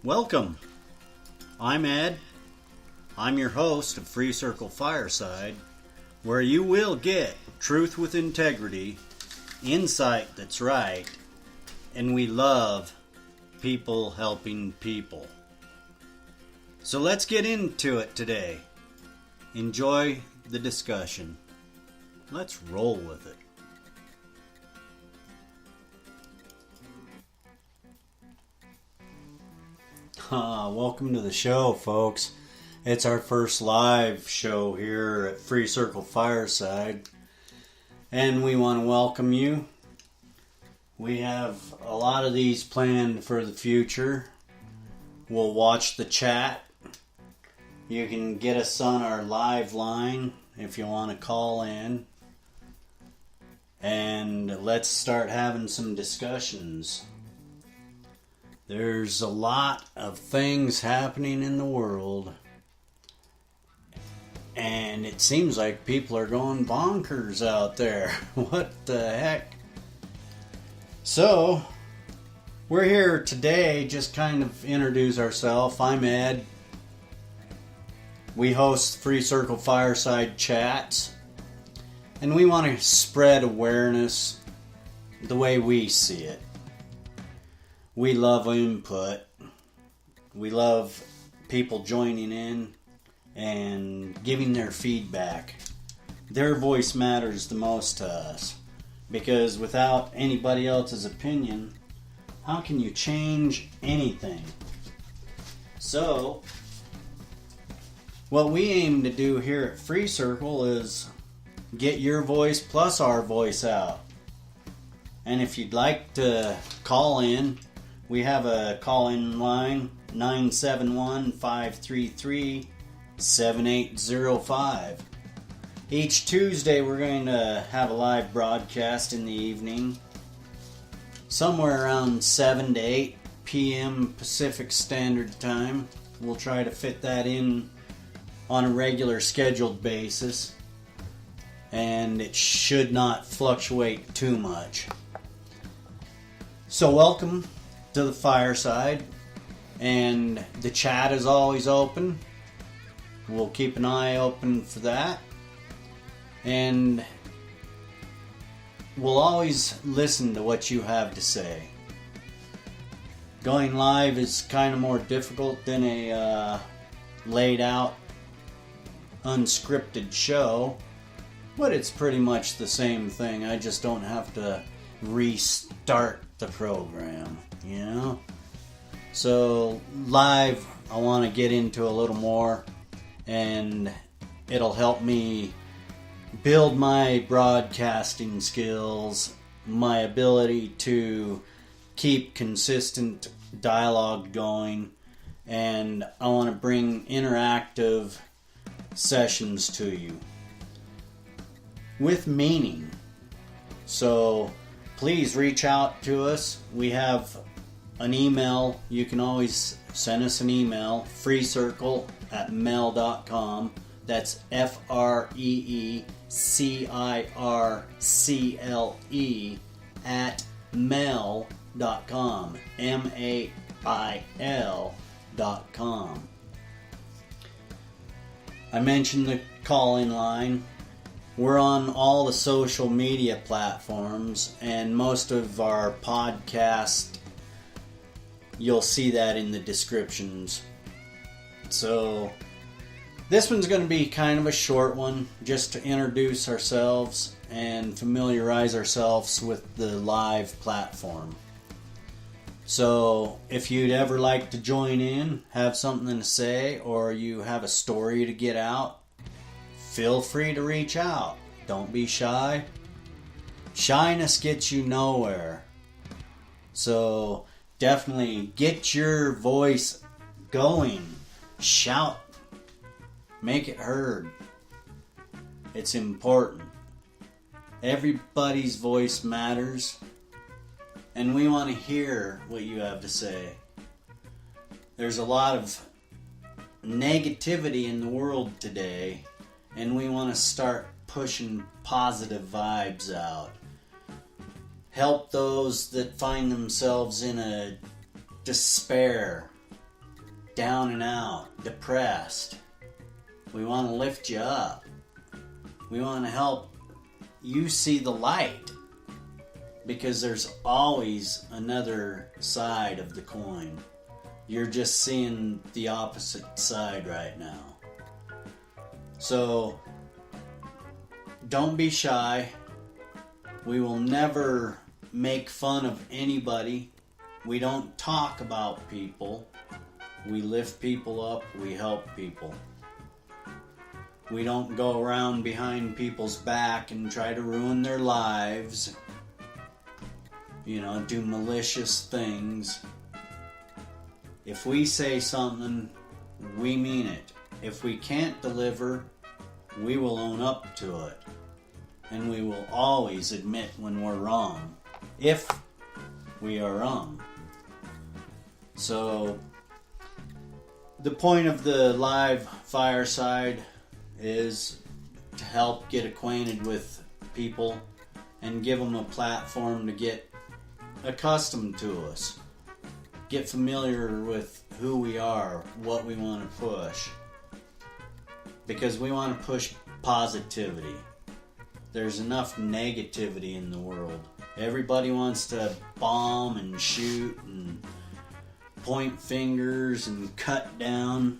Welcome. I'm Ed. I'm your host of FreeCircle Fireside, where you will get truth with integrity, insight that's right, and we love people helping people. So let's get into it today. Enjoy the discussion. Let's roll with it. Welcome to the show, folks. It's our first live show here at FreeCircle Fireside, and we want to welcome you. We have a lot of these planned for the future. We'll watch the chat. You can get us on our live line if you want to call in. And let's start having some discussions. There's a lot of things happening in the world, and it seems like people are going bonkers out there. What the heck? So, we're here today just kind of introduce ourselves. I'm Ed. We host FreeCircle Fireside Chats, and we want to spread awareness the way we see it. We love input. We love people joining in and giving their feedback. Their voice matters the most to us, because without anybody else's opinion, how can you change anything? So, what we aim to do here at FreeCircle is get your voice plus our voice out. And if you'd like to call in, we have a call-in line, 971-533-7805. Each Tuesday we're going to have a live broadcast in the evening, somewhere around 7 to 8 p.m. Pacific Standard Time. We'll try to fit that in on a regular scheduled basis, and it should not fluctuate too much. So welcome to the fireside, and the chat is always open. We'll keep an eye open for that, and we'll always listen to what you have to say. Going live is kind of more difficult than a laid out unscripted show, but it's pretty much the same thing. I just don't have to restart the program, you know? So live, I want to get into a little more, and it'll help me build my broadcasting skills, my ability to keep consistent dialogue going, and I want to bring interactive sessions to you with meaning. So please reach out to us. We have an email. You can always send us an email, freecircle@mail.com. That's FreeCircle @mail.com. MAIL.com. I mentioned the call-in line. We're on all the social media platforms, and most of our podcast, you'll see that in the descriptions. So this one's going to be kind of a short one, just to introduce ourselves and familiarize ourselves with the live platform. So if you'd ever like to join in, have something to say, or you have a story to get out, feel free to reach out. Don't be shy. Shyness gets you nowhere. So definitely get your voice going. Shout. Make it heard. It's important. Everybody's voice matters, and we want to hear what you have to say. There's a lot of negativity in the world today, and we want to start pushing positive vibes out. Help those that find themselves in a despair. down and out, depressed. We want to lift you up. We want to help you see the light, because there's always another side of the coin. You're just seeing the opposite side right now. So don't be shy. We will never make fun of anybody. We don't talk about people. We lift people up. We help people. We don't go around behind people's back and try to ruin their lives. Do malicious things. If we say something, we mean it. If we can't deliver, we will own up to it. And we will always admit when we're wrong, if we are wrong. So, the point of the live Fireside is to help get acquainted with people and give them a platform to get accustomed to us. Get familiar with who we are, what we want to push. Because we want to push positivity. There's enough negativity in the world. Everybody wants to bomb and shoot and point fingers and cut down.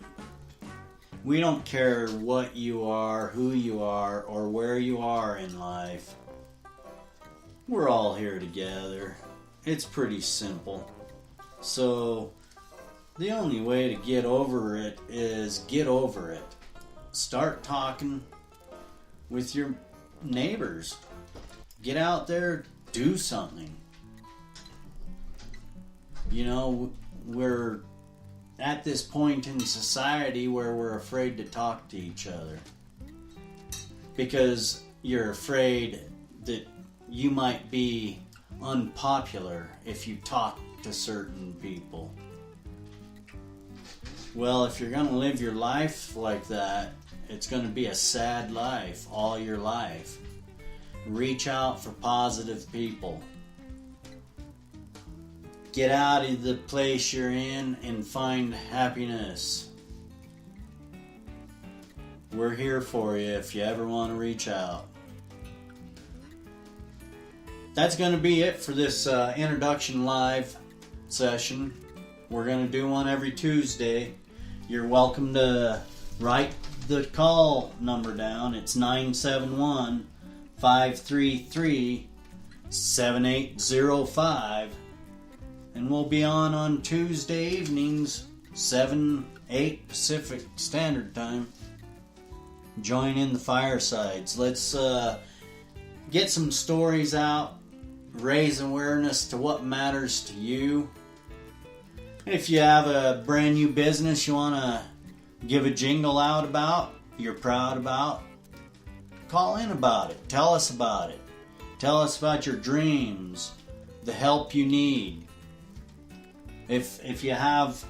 We don't care what you are, who you are, or where you are in life. We're all here together. It's pretty simple. So, the only way to get over it is get over it. Start talking with your neighbors. Get out there, do something. We're at this point in society where we're afraid to talk to each other. Because you're afraid that you might be unpopular if you talk to certain people. Well, if you're going to live your life like that, it's going to be a sad life all your life. Reach out for positive people. Get out of the place you're in and find happiness. We're here for you if you ever want to reach out. That's going to be it for this introduction live session. We're going to do one every Tuesday. You're welcome to write the call number down. It's 971-533-7805. And we'll be on Tuesday evenings, 7-8 Pacific Standard Time. Join in the firesides. Let's get some stories out, raise awareness to what matters to you. If you have a brand new business you want to give a jingle out about, you're proud about, call in about it. Tell us about it. Tell us about your dreams, the help you need. If you have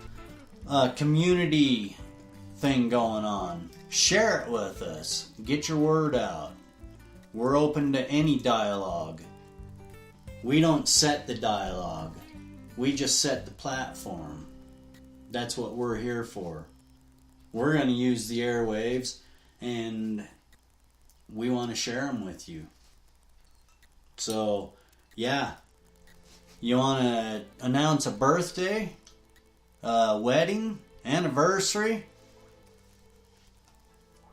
a community thing going on, share it with us. Get your word out. We're open to any dialogue. We don't set the dialogue. We just set the platform. That's what we're here for. We're going to use the airwaves, and we want to share them with you. So, yeah. You want to announce a birthday, wedding, anniversary?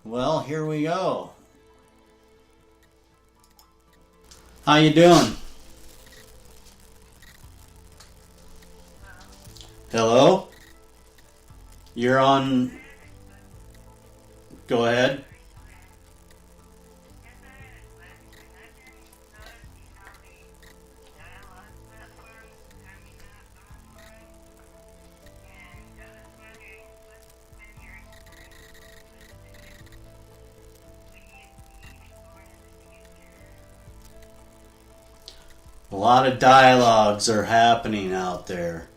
Well, here we go. How you doing? Hello? You're on... Go ahead. A lot of dialogues are happening out there.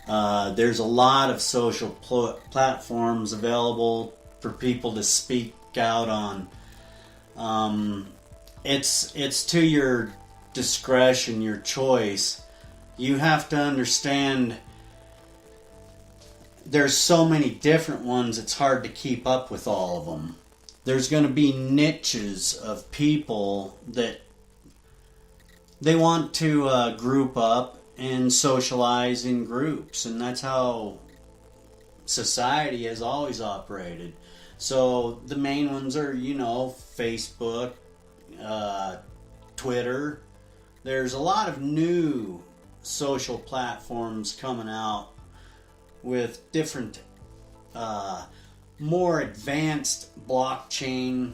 There's a lot of social platforms available for people to speak out on. It's to your discretion, your choice. You have to understand there's so many different ones, it's hard to keep up with all of them. There's going to be niches of people that they want to group up and socialize in groups, and that's how society has always operated. So the main ones are, Facebook, Twitter. There's a lot of new social platforms coming out with different, more advanced blockchain,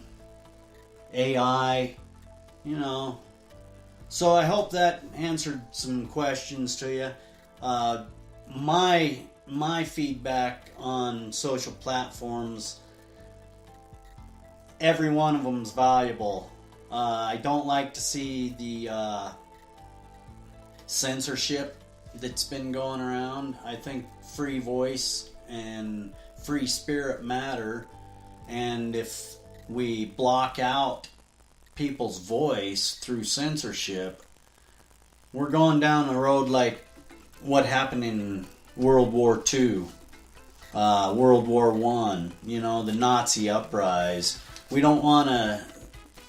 AI, So I hope that answered some questions to you. My feedback on social platforms, every one of them is valuable. I don't like to see the censorship that's been going around. I think free voice and free spirit matter, and if we block out people's voice through censorship, we're going down a road like what happened in World War II, World War I, the Nazi uprising. We don't want to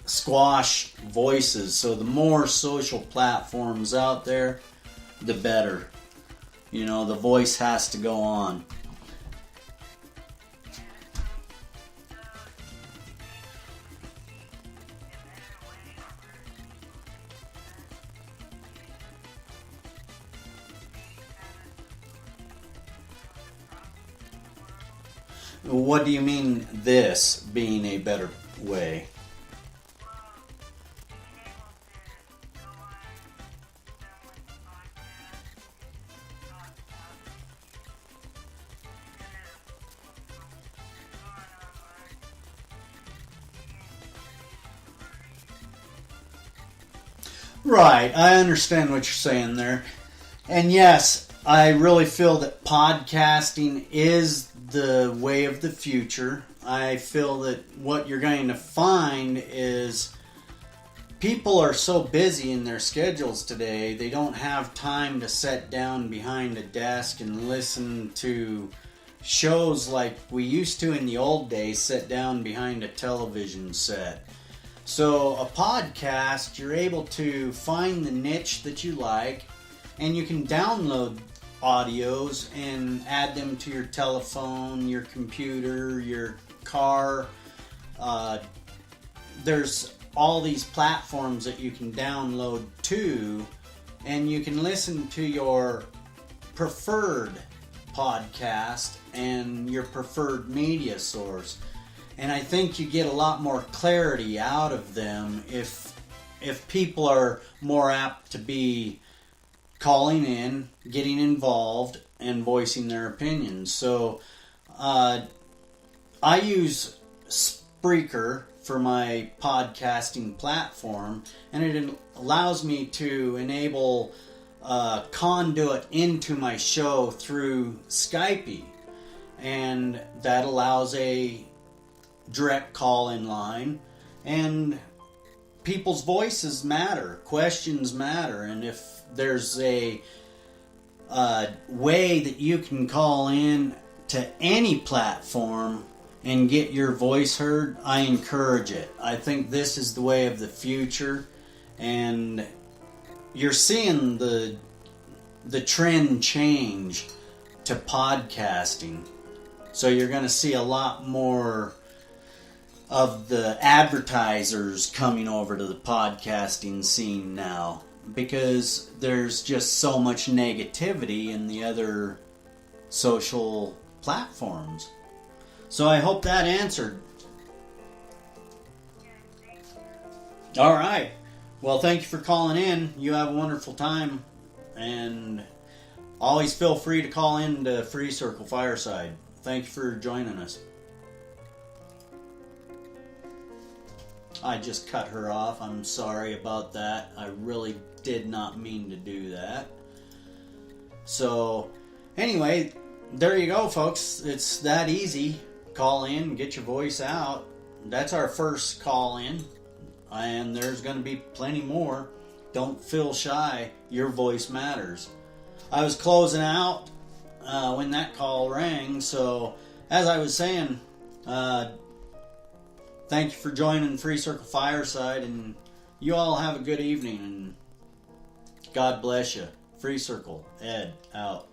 squash voices, so the more social platforms out there, the better. The voice has to go on. What do you mean, this being a better way? Right, I understand what you're saying there. And yes, I really feel that podcasting is the way of the future. I feel that what you're going to find is people are so busy in their schedules today, they don't have time to sit down behind a desk and listen to shows like we used to in the old days, sit down behind a television set. So a podcast, you're able to find the niche that you like, and you can download audios and add them to your telephone, your computer, your car. There's all these platforms that you can download to, and you can listen to your preferred podcast and your preferred media source. And I think you get a lot more clarity out of them if people are more apt to be calling in, getting involved, and voicing their opinions. So I use Spreaker for my podcasting platform, and it allows me to enable conduit into my show through Skype, and that allows a direct call-in line, and people's voices matter, questions matter, and if there's a way that you can call in to any platform and get your voice heard, I encourage it. I think this is the way of the future, and you're seeing the trend change to podcasting. So you're going to see a lot more of the advertisers coming over to the podcasting scene now, because there's just so much negativity in the other social platforms. So I hope that answered. All right. Well, thank you for calling in. You have a wonderful time, and always feel free to call in to FreeCircle Fireside. Thank you for joining us. I just cut her off. I'm sorry about that. I really did not mean to do that. So, anyway, there you go, folks. It's that easy. Call in, get your voice out. That's our first call in, and there's going to be plenty more. Don't feel shy. Your voice matters. I was closing out when that call rang. So, as I was saying, thank you for joining FreeCircle Fireside, and you all have a good evening, and God bless you. FreeCircle, Ed, out.